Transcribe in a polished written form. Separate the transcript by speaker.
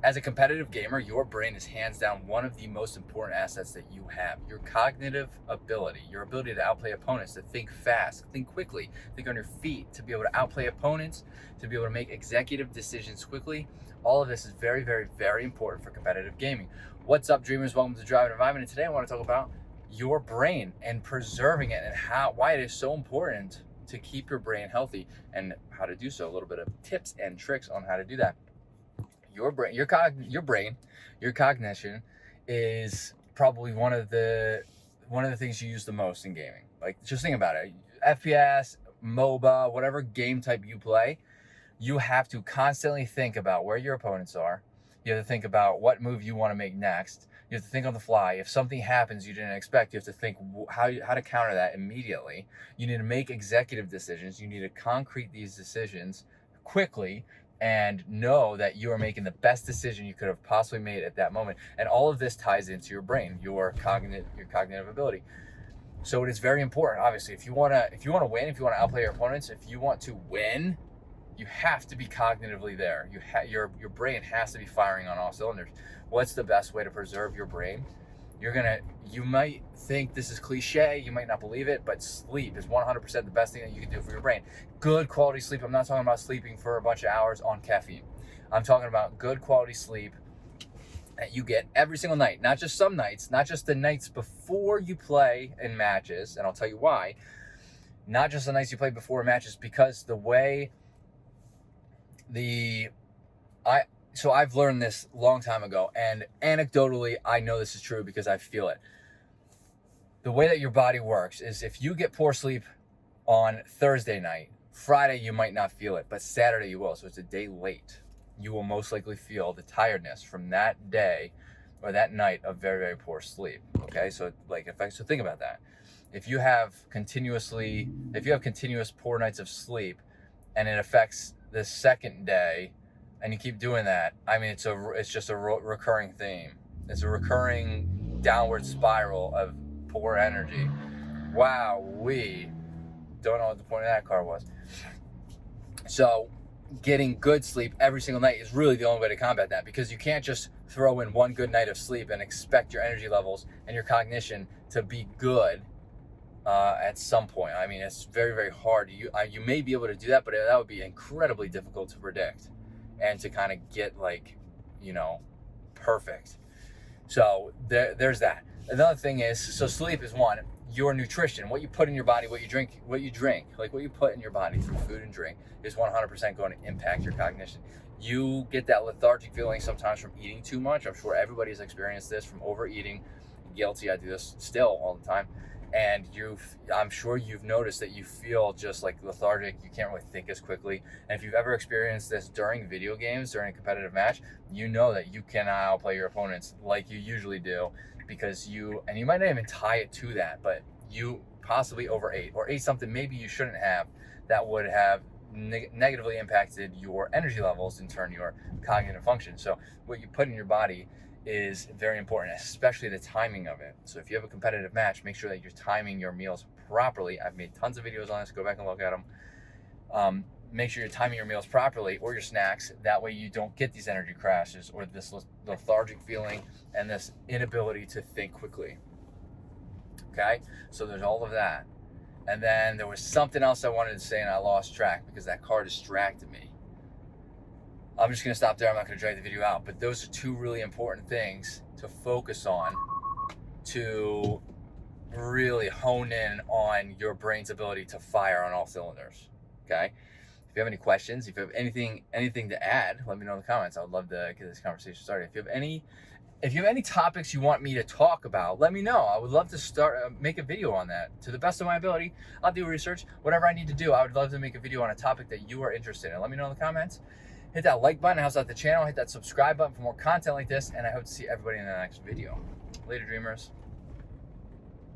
Speaker 1: As a competitive gamer, your brain is hands down one of the most important assets that you have. Your cognitive ability, your ability to outplay opponents, to think fast, think quickly, think on your feet, to be able to outplay opponents, to be able to make executive decisions quickly. All of this is very, very, very important for competitive gaming. What's up, dreamers? Welcome to Drive and Environment. And today I want to talk about your brain and preserving it and why it is so important to keep your brain healthy and how to do so. A little bit of tips and tricks on how to do that. Your brain, your cognition is probably one of the things you use the most in gaming. Like, just think about it. FPS, MOBA, whatever game type you play, you have to constantly think about where your opponents are. You have to think about what move you want to make next. You have to think on the fly. If something happens you didn't expect, you have to think how to counter that immediately. You need to make executive decisions. You need to concrete these decisions quickly and know that you are making the best decision you could have possibly made at that moment. And all of this ties into your brain, your cognitive ability. So it is very important. Obviously, if you want to win, if you want to outplay your opponents, if you want to win, you have to be cognitively there. Your brain has to be firing on all cylinders. What's the best way to preserve your brain? You might think this is cliche, you might not believe it, but sleep is 100% the best thing that you can do for your brain. Good quality sleep. I'm not talking about sleeping for a bunch of hours on caffeine. I'm talking about good quality sleep that you get every single night, not just some nights, not just the nights before you play in matches, and I'll tell you why. Not just the nights you play before matches, because so I've learned this a long time ago, and anecdotally, I know this is true because I feel it. The way that your body works is if you get poor sleep on Thursday night, Friday you might not feel it, but Saturday you will. So it's a day late. You will most likely feel the tiredness from that day or that night of very, very poor sleep. Okay, so so think about that. If you have continuous poor nights of sleep, and it affects the second day, and you keep doing that, I mean, it's just a recurring theme. It's a recurring downward spiral of poor energy. Wow, we don't know what the point of that car was. So getting good sleep every single night is really the only way to combat that, because you can't just throw in one good night of sleep and expect your energy levels and your cognition to be good at some point. I mean, it's very, very hard. You may be able to do that, but that would be incredibly difficult to predict and to kind of get perfect. So there's that. Another thing is, so sleep is one. Your nutrition, what you put in your body, what you drink, like what you put in your body through food and drink is 100% going to impact your cognition. You get that lethargic feeling sometimes from eating too much. I'm sure everybody's experienced this, from overeating. Guilty, I do this still all the time. And I'm sure you've noticed that you feel just like lethargic. You can't really think as quickly. And if you've ever experienced this during video games, during a competitive match, you know that you cannot outplay your opponents like you usually do, because you might not even tie it to that, but you possibly overate or ate something maybe you shouldn't have, that would have negatively impacted your energy levels, in turn your cognitive function. So what you put in your body is very important, especially the timing of it. So if you have a competitive match, make sure that you're timing your meals properly. I've made tons of videos on this. Go back and look at them. Make sure you're timing your meals properly, or your snacks. That way you don't get these energy crashes or this lethargic feeling and this inability to think quickly. Okay, so there's all of that. And then there was something else I wanted to say and I lost track because that car distracted me. I'm just going to stop there. I'm not going to drag the video out. But those are two really important things to focus on to really hone in on your brain's ability to fire on all cylinders. Okay? If you have any questions, if you have anything to add, let me know in the comments. I would love to get this conversation started. If you have any topics you want me to talk about, let me know. I would love to make a video on that. To the best of my ability, I'll do research. Whatever I need to do, I would love to make a video on a topic that you are interested in. Let me know in the comments. Hit that like button, helps out the channel. Hit that subscribe button for more content like this, and I hope to see everybody in the next video. Later, dreamers.